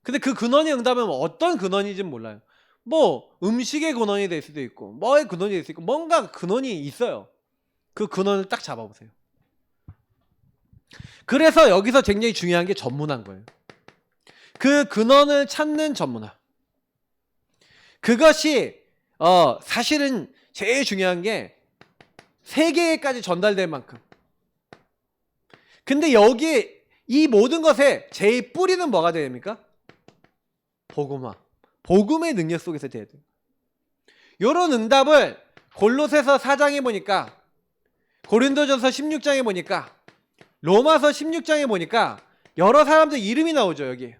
Speaker 1: 근데 그 근원의 응답은 어떤 근원인지는 몰라요. 뭐 음식의 근원이 될 수도 있고 뭐의 근원이 될 수도 있고 뭔가 근원이 있어요. 그 근원을 딱 잡아보세요. 그래서 여기서 굉장히 중요한 게 전문화인 거예요. 그 근원을 찾는 전문화. 그것이 사실은 제일 중요한 게 세계에까지 전달될 만큼. 근데 여기 이 모든 것에 제일 뿌리는 뭐가 돼야 됩니까? 복음화. 복음의 능력 속에서 돼야 돼요. 이런 응답을 골로새서 4장에 보니까, 고린도전서 16장에 보니까, 로마서 16장에 보니까 여러 사람들 이름이 나오죠 여기.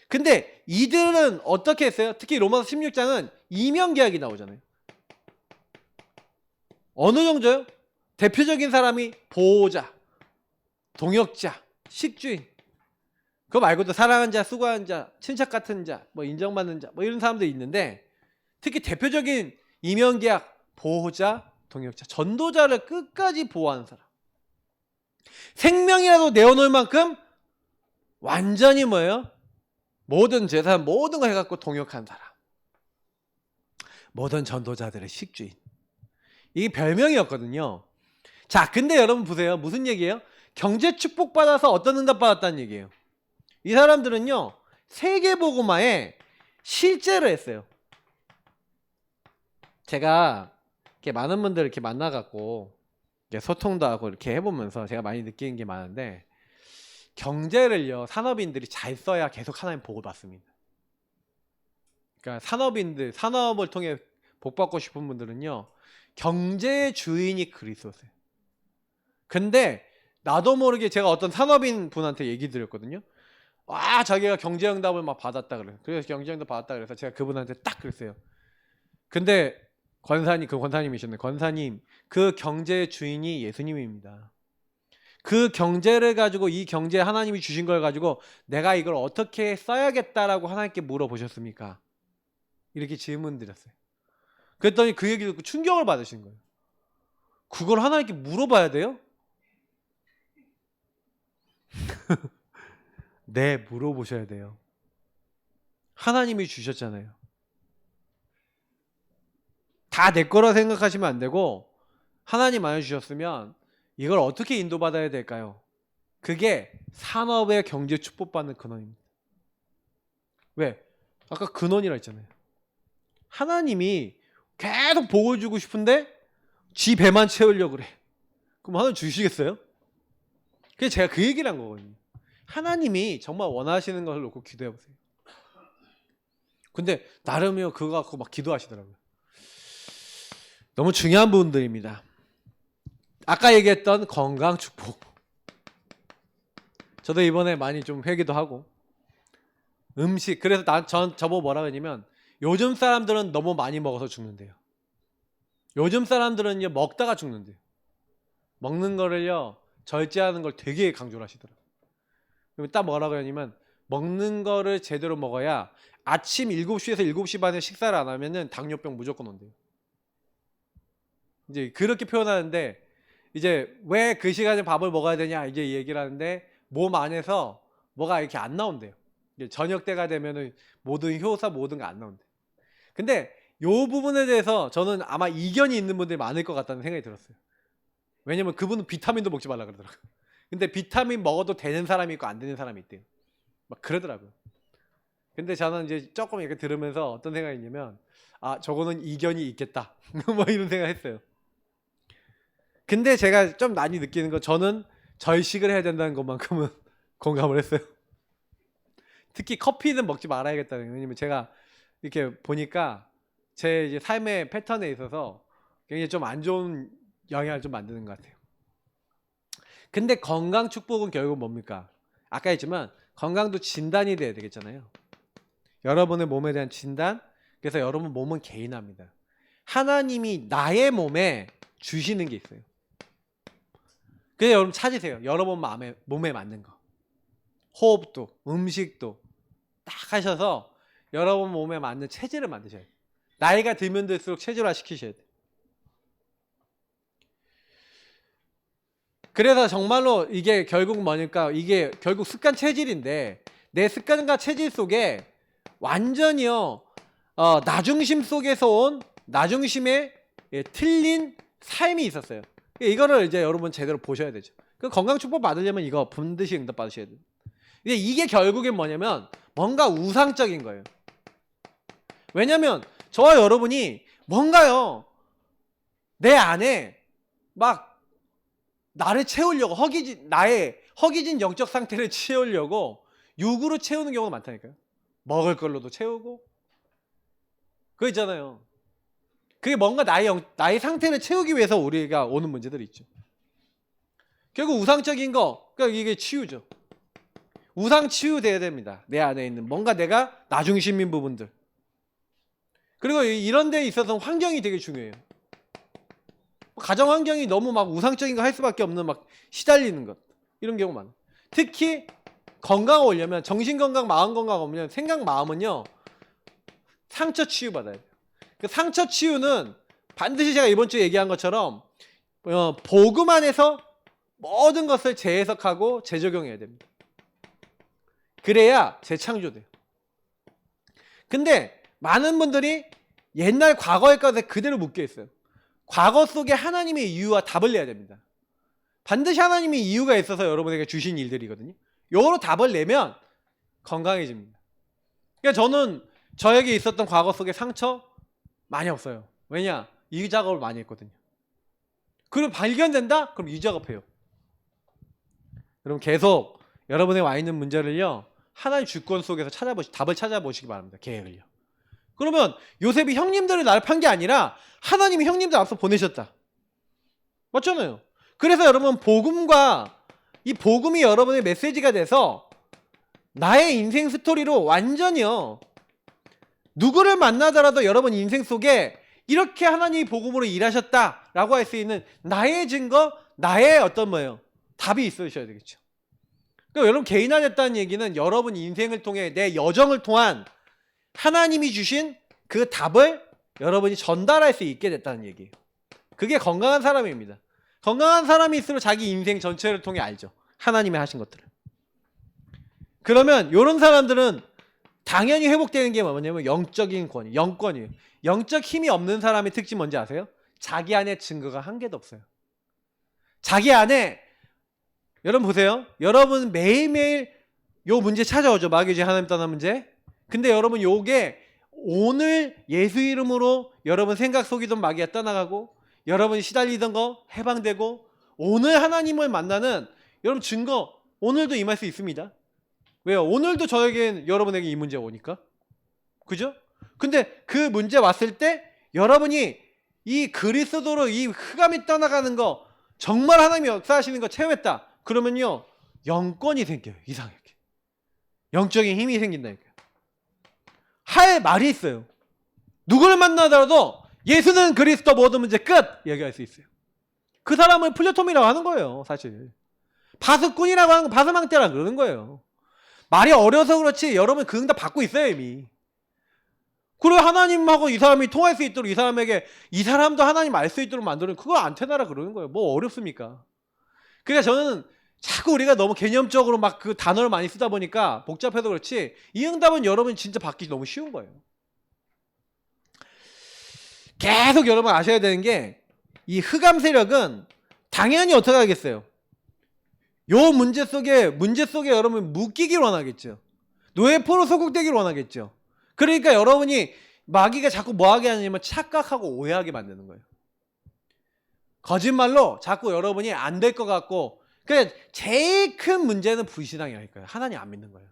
Speaker 1: 근데 이들은 어떻게 했어요? 특히 로마서 16장은 이명계약이 나오잖아요. 어느 정도요? 대표적인 사람이 보호자, 동역자, 식주인. 그거 말고도 사랑하는 자, 수고하는 자, 친척 같은 자, 뭐 인정받는 자, 뭐 이런 사람들이 있는데, 특히 대표적인 이명계약, 보호자, 동역자, 전도자를 끝까지 보호하는 사람. 생명이라도 내어놓을 만큼 완전히 뭐예요? 모든 재산, 모든 거 해갖고 동역한 사람. 모든 전도자들의 식주인. 이게 별명이었거든요. 자, 근데 여러분 보세요. 무슨 얘기예요? 경제 축복받아서 어떤 응답 받았다는 얘기예요. 이 사람들은요 세계복음화에 실제로 했어요. 제가 이렇게 많은 분들 이렇게 만나갖고 이렇게 소통도 하고 이렇게 해보면서 제가 많이 느끼는 게 많은데, 경제를요 산업인들이 잘 써야 계속 하나님 복을 받습니다. 그러니까 산업인들, 산업을 통해 복 받고 싶은 분들은요 경제의 주인이 그리스도세요. 근데 나도 모르게 제가 어떤 산업인 분한테 얘기 드렸거든요. 와, 자기가 경제응답을 막 받았다 그래요. 그래서 경제응답 받았다 그래서 제가 그분한테 딱 그랬어요. 근데 권사님, 그 권사님이셨네. 권사님, 그 경제의 주인이 예수님입니다. 그 경제를 가지고, 이 경제 하나님이 주신 걸 가지고 내가 이걸 어떻게 써야겠다라고 하나님께 물어보셨습니까? 이렇게 질문 드렸어요. 그랬더니 그 얘기 듣고 충격을 받으신 거예요. 그걸 하나님께 물어봐야 돼요? 네, 물어보셔야 돼요. 하나님이 주셨잖아요. 다 내 거라 생각하시면 안 되고, 하나님 안 주셨으면 이걸 어떻게 인도받아야 될까요? 그게 산업의 경제 축복받는 근원입니다. 왜? 아까 근원이라 했잖아요. 하나님이 계속 복을 주고 싶은데 지 배만 채우려고 그래. 그럼 하나님 주시겠어요? 그래서 제가 그 얘기를 한 거거든요. 하나님이 정말 원하시는 것을 놓고 기도해 보세요. 근데 나름이요 그거 갖고 막 기도하시더라고요. 너무 중요한 부분들입니다. 아까 얘기했던 건강 축복. 저도 이번에 많이 좀 회기도 하고, 음식. 그래서 저보고 뭐라 그러냐면 요즘 사람들은 너무 많이 먹어서 죽는데요. 요즘 사람들은요 먹다가 죽는데요. 먹는 거를요 절제하는 걸 되게 강조를 하시더라고요. 그럼 딱 뭐라 그러냐면 먹는 거를 제대로 먹어야 아침 7시에서 7시 반에 식사를 안 하면은 당뇨병 무조건 온대요. 이제 그렇게 표현하는데, 이제 왜 그 시간에 밥을 먹어야 되냐 이제 얘기를 하는데, 몸 안에서 뭐가 이렇게 안 나온대요. 이제 저녁 때가 되면은 모든 효소 모든 거 안 나온대요. 근데 요 부분에 대해서 저는 아마 이견이 있는 분들이 많을 것 같다는 생각이 들었어요. 왜냐면 그분은 비타민도 먹지 말라 그러더라고요. 근데 비타민 먹어도 되는 사람이 있고 안 되는 사람이 있대요. 막 그러더라고요. 근데 저는 이제 조금 이렇게 들으면서 어떤 생각이 있냐면, 아 저거는 이견이 있겠다 뭐 이런 생각 했어요. 근데 제가 좀 많이 느끼는 건 저는 절식을 해야 된다는 것만큼은 공감을 했어요. 특히 커피는 먹지 말아야겠다는. 왜냐면 제가 이렇게 보니까 제 이제 삶의 패턴에 있어서 굉장히 좀 안 좋은 영향을 좀 만드는 것 같아요. 근데 건강 축복은 결국 뭡니까? 아까 했지만 건강도 진단이 돼야 되겠잖아요. 여러분의 몸에 대한 진단. 그래서 여러분 몸은 개인합니다. 하나님이 나의 몸에 주시는 게 있어요. 그래서 여러분 찾으세요. 여러분 몸에 맞는 거. 호흡도, 음식도 딱 하셔서 여러분 몸에 맞는 체질을 만드셔야 돼요. 나이가 들면 들수록 체질화 시키셔야 돼요. 그래서 정말로 이게 결국 뭐니까 이게 결국 습관 체질인데 내 습관과 체질 속에 완전히요 나중심 속에서 온 나중심의 틀린 삶이 있었어요. 이거를 이제 여러분 제대로 보셔야 되죠. 그 건강 축복 받으려면 이거 반드시 응답 받으셔야 돼요. 근데 이게 결국엔 뭐냐면 뭔가 우상적인 거예요. 왜냐면 저와 여러분이 뭔가요 내 안에 막 나를 채우려고 나의 허기진 영적 상태를 채우려고 육으로 채우는 경우가 많다니까요. 먹을 걸로도 채우고 그거 있잖아요. 그게 뭔가 나의 상태를 채우기 위해서 우리가 오는 문제들이 있죠. 결국 우상적인 거 그러니까 이게 치유죠. 우상 치유돼야 됩니다. 내 안에 있는 뭔가 내가 나중심인 부분들. 그리고 이런 데에 있어서 환경이 되게 중요해요. 가정 환경이 너무 막 우상적인 거 할 수밖에 없는 막 시달리는 것 이런 경우 많아요. 특히 건강을 오려면 정신 건강, 마음 건강 오면 생각, 마음은요 상처 치유 받아야 돼요. 그 상처 치유는 반드시 제가 이번 주에 얘기한 것처럼 복음 안에서 모든 것을 재해석하고 재적용해야 됩니다. 그래야 재창조돼요. 근데 많은 분들이 옛날 과거의 것에 그대로 묶여 있어요. 과거 속에 하나님의 이유와 답을 내야 됩니다. 반드시 하나님의 이유가 있어서 여러분에게 주신 일들이거든요. 요거로 답을 내면 건강해집니다. 그러니까 저는 저에게 있었던 과거 속에 상처 많이 없어요. 왜냐? 이 작업을 많이 했거든요. 그리고 발견된다? 그럼 이 작업해요. 여러분 계속 여러분의 와 있는 문제를요 하나의 주권 속에서 답을 찾아보시기 바랍니다. 계획을요. 그러면 요셉이 형님들을 나를 판 게 아니라 하나님이 형님들 앞서 보내셨다. 맞잖아요. 그래서 여러분 복음과 이 복음이 여러분의 메시지가 돼서 나의 인생 스토리로 완전히요 누구를 만나더라도 여러분 인생 속에 이렇게 하나님이 복음으로 일하셨다라고 할 수 있는 나의 증거, 나의 어떤 답이 있으셔야 되겠죠. 그러니까 여러분 개인화됐다는 얘기는 여러분 인생을 통해 내 여정을 통한 하나님이 주신 그 답을 여러분이 전달할 수 있게 됐다는 얘기예요. 그게 건강한 사람입니다. 건강한 사람이 있으면 자기 인생 전체를 통해 알죠. 하나님이 하신 것들을. 그러면 이런 사람들은 당연히 회복되는 게 뭐냐면 영적인 영권이에요. 영적 힘이 없는 사람의 특징 뭔지 아세요? 자기 안에 증거가 한 개도 없어요. 자기 안에 여러분 보세요. 여러분 매일매일 요 문제 찾아오죠. 마귀지 하나님 떠난 문제. 근데 여러분 요게 오늘 예수 이름으로 여러분 생각 속이던 마귀가 떠나가고 여러분이 시달리던 거 해방되고 오늘 하나님을 만나는 여러분 증거 오늘도 임할 수 있습니다. 왜요? 오늘도 저에겐 여러분에게 이 문제가 오니까. 그죠? 근데 그 문제 왔을 때 여러분이 이 그리스도로 이 흑암이 떠나가는 거 정말 하나님이 역사하시는 거 체험했다. 그러면요 영권이 생겨요. 이상하게. 영적인 힘이 생긴다니까요. 할 말이 있어요. 누구를 만나더라도 예수는 그리스도 모든 문제 끝! 얘기할 수 있어요. 그 사람을 플래톰이라고 하는 거예요. 사실. 바스꾼이라고 하는 거 바스망대라 그러는 거예요. 말이 어려서 그렇지 여러분 그 응답 받고 있어요 이미. 그리고 하나님하고 이 사람이 통할 수 있도록 이 사람에게 이 사람도 하나님 알 수 있도록 만드는 그거 안테나라 그러는 거예요. 뭐 어렵습니까? 그러니까 저는 자꾸 우리가 너무 개념적으로 막 그 단어를 많이 쓰다 보니까 복잡해서 그렇지 이 응답은 여러분 진짜 받기 너무 쉬운 거예요. 계속 여러분 아셔야 되는 게 이 흑암 세력은 당연히 어떻게 하겠어요? 요 문제 속에 여러분 묶이길 원하겠죠. 노예포로 소국되길 원하겠죠. 그러니까 여러분이 마귀가 자꾸 뭐하게 하냐면 착각하고 오해하게 만드는 거예요. 거짓말로 자꾸 여러분이 안 될 것 같고, 그러니까 제일 큰 문제는 불신앙이라니까요. 하나님 안 믿는 거예요.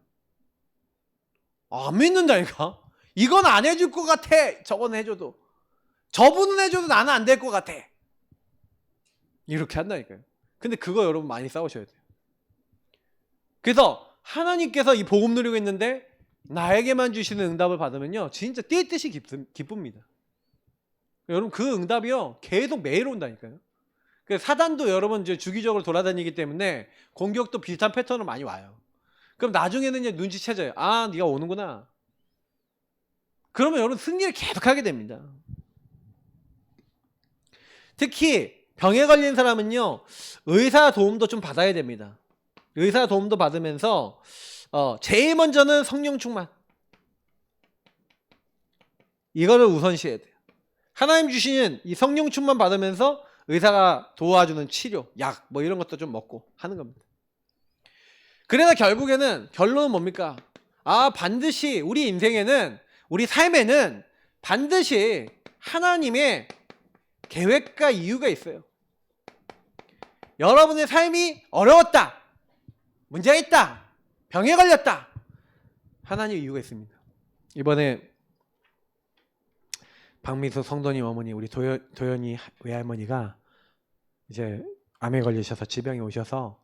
Speaker 1: 안 믿는다니까. 이건 안 해줄 것 같아. 저건 해줘도. 저분은 해줘도 나는 안 될 것 같아. 이렇게 한다니까요. 근데 그거 여러분 많이 싸우셔야 돼요. 그래서 하나님께서 이 복음 누리고 있는데 나에게만 주시는 응답을 받으면요, 진짜 뛸 듯이 기쁩니다. 여러분 그 응답이요 계속 매일 온다니까요. 사단도 여러분 이제 주기적으로 돌아다니기 때문에 공격도 비슷한 패턴으로 많이 와요. 그럼 나중에는 이제 눈치채져요. 아, 네가 오는구나. 그러면 여러분 승리를 계속하게 됩니다. 특히 병에 걸린 사람은요, 의사 도움도 좀 받아야 됩니다. 의사 도움도 받으면서 제일 먼저는 성령 충만, 이거를 우선시해야 돼요. 하나님 주시는 이 성령 충만 받으면서 의사가 도와주는 치료, 약 뭐 이런 것도 좀 먹고 하는 겁니다. 그래서 결국에는 결론은 뭡니까? 아, 반드시 우리 인생에는, 우리 삶에는 반드시 하나님의 계획과 이유가 있어요. 여러분의 삶이 어려웠다, 문제가 있다, 병에 걸렸다, 하나님 이유가 있습니다. 이번에 박미수 성도님 어머니, 우리 도연이 외할머니가 이제 암에 걸리셔서 지병이 오셔서,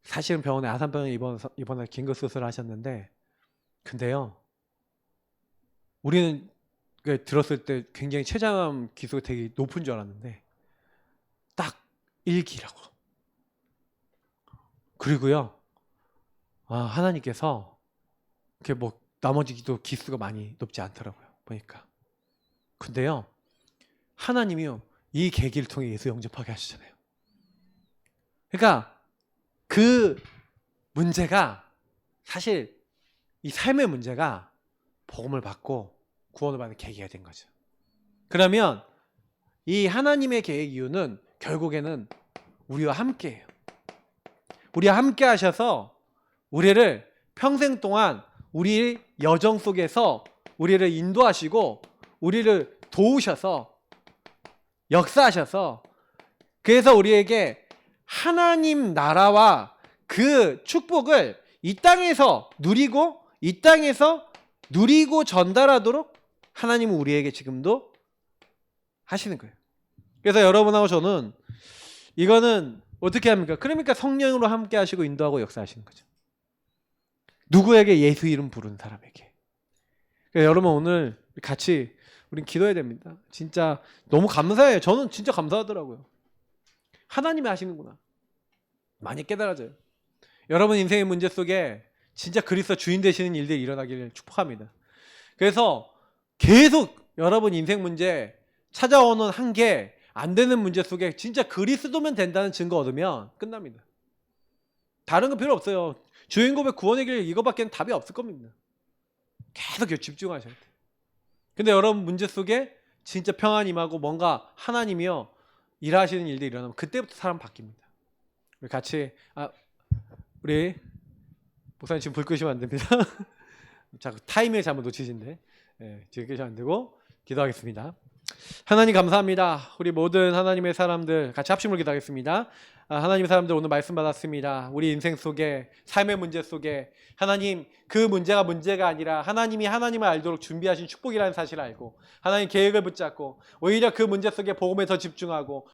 Speaker 1: 사실은 병원에 아산병원에 입원해 긴급 수술을 하셨는데, 근데요, 우리는 들었을 때 굉장히 췌장암 기수가 되게 높은 줄 알았는데 딱 1기라고. 그리고요, 하나님께서 이렇게 뭐 나머지 기수가 많이 높지 않더라고요, 보니까. 근데요, 하나님이요 이 계기를 통해 예수 영접하게 하시잖아요. 그러니까 그 문제가, 사실 이 삶의 문제가 복음을 받고 구원을 받는 계기가 된 거죠. 그러면 이 하나님의 계획 이유는 결국에는 우리와 함께해요. 우리와 함께 하셔서 우리를 평생 동안 우리 여정 속에서 우리를 인도하시고 우리를 도우셔서 역사하셔서, 그래서 우리에게 하나님 나라와 그 축복을 이 땅에서 누리고 전달하도록 하나님은 우리에게 지금도 하시는 거예요. 그래서 여러분하고 저는 이거는 어떻게 합니까? 그러니까 성령으로 함께 하시고 인도하고 역사하시는 거죠. 누구에게? 예수 이름 부르는 사람에게. 그러니까 여러분 오늘 같이 우린 기도해야 됩니다. 진짜 너무 감사해요. 저는 진짜 감사하더라고요. 하나님이 하시는구나, 많이 깨달아져요. 여러분 인생의 문제 속에 진짜 그리스도 주인 되시는 일들이 일어나기를 축복합니다. 그래서 계속 여러분 인생 문제 찾아오는 한계, 안 되는 문제 속에 진짜 그리스도면 된다는 증거 얻으면 끝납니다. 다른 거 필요 없어요. 주인 고백, 구원의 길, 이거밖에는 답이 없을 겁니다. 계속 집중하셔야 돼요. 근데 여러분 문제 속에 진짜 평안이 임하고 뭔가 하나님이요 일하시는 일들이 일어나면 그때부터 사람 바뀝니다. 우리 같이 우리 목사님 지금 불 끄시면 안 됩니다. 자꾸 타이밍을 잘못 놓치신데, 지금 끄시면 안 되고 기도하겠습니다. 하나님 감사합니다. 우리 모든 하나님의 사람들 같이 합심으로 기도하겠습니다. 하나님의 사람들 오늘 말씀 받았습니다. 우리 인생 속에, 삶의 문제 속에 하나님, 그 문제가 아니라 하나님이 하나님을 알도록 준비하신 축복이라는 사실을 알고 하나님 계획을 붙잡고 오히려 그 문제 속에 복음에 더 집중하고